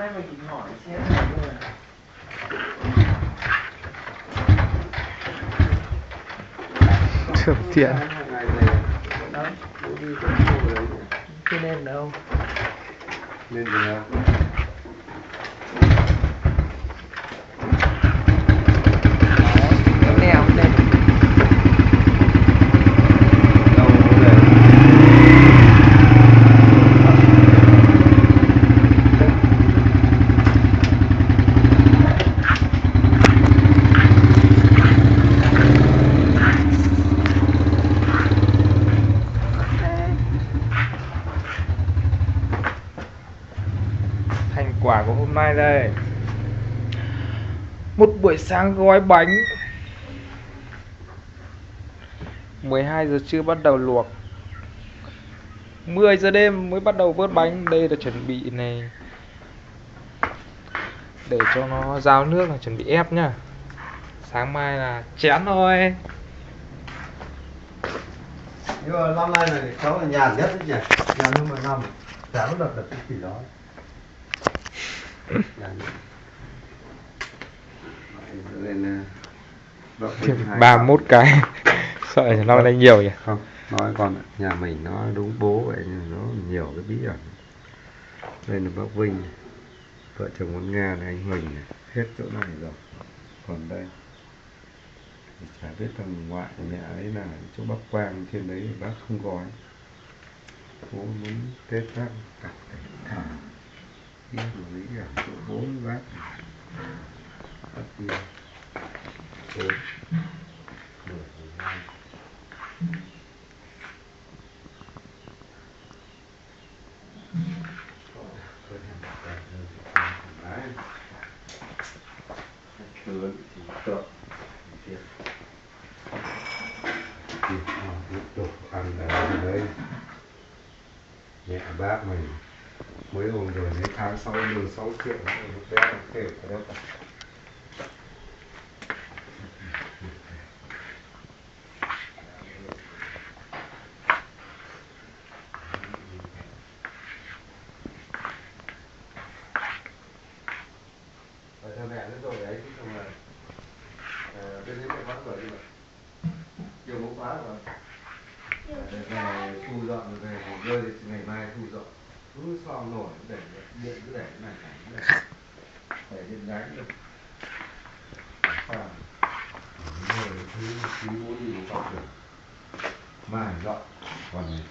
nay mày chỉ hỏi xem rồi. Thượng thiện. Chưa nên đâu. Nên gì đâu. Nèo lên. Đâu có để. Thành quả của hôm nay đây. Một buổi sáng gói bánh, 12 giờ trưa bắt đầu luộc, 10 giờ đêm mới bắt đầu vớt bánh. Đây là chuẩn bị này để cho nó ráo nước, là chuẩn bị ép nhá. Sáng mai là chén thôi. Nhưng mà năm nay này cháu là nhàn nhất đấy nhỉ. Nhàn nhưng mà năm chả có đợt cái gì đó. Nhàn nhất. Lên 31 cái. Sợ là nó lên nhiều nhỉ. không, nói con nhà mình nó đúng bố vậy nhưng nó nhiều cái bí ẩn. Đây là bác Vinh, vợ chồng con Nga này, anh Huỳnh này, hết chỗ này rồi. Còn đây thì chả biết thằng ngoại của mẹ ấy là chỗ Bắc Quang, trên đấy thì bác không gói. Bố muốn Tết bác cặp để thả đi của lý ở chỗ bố với bác. Bác đi 4 10 12. Lớn thì tượng tiếp tục ăn ở đấy. Mẹ bác mình mới hôm rồi mấy tháng sau 16 triệu lúc bé là kêu ở đâu cả. Cho mẹ nó rồi ấy chứ không là bên đấy mẹ bắt rồi đi mà chiều bố khóa rồi về thu dọn về nghỉ ngơi thì ngày mai thu dọn cứ so nổi để điện cứ để cái này để điện gánh được người thứ bố đi bố bắt được mai dọn. Còn này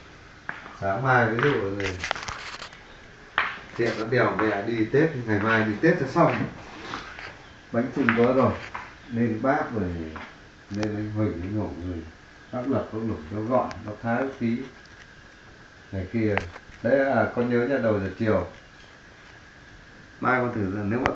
sáng mai ví dụ này tiệm nó đèo mẹ đi Tết, ngày mai đi Tết cho xong. Bánh chưng có rồi nên bác rồi nên anh Huỳnh anh Ngọc người bác lập nó lục nó gọn nó thái phí này kia. Đấy là con nhớ nha, đầu giờ chiều mai con thử nếu mà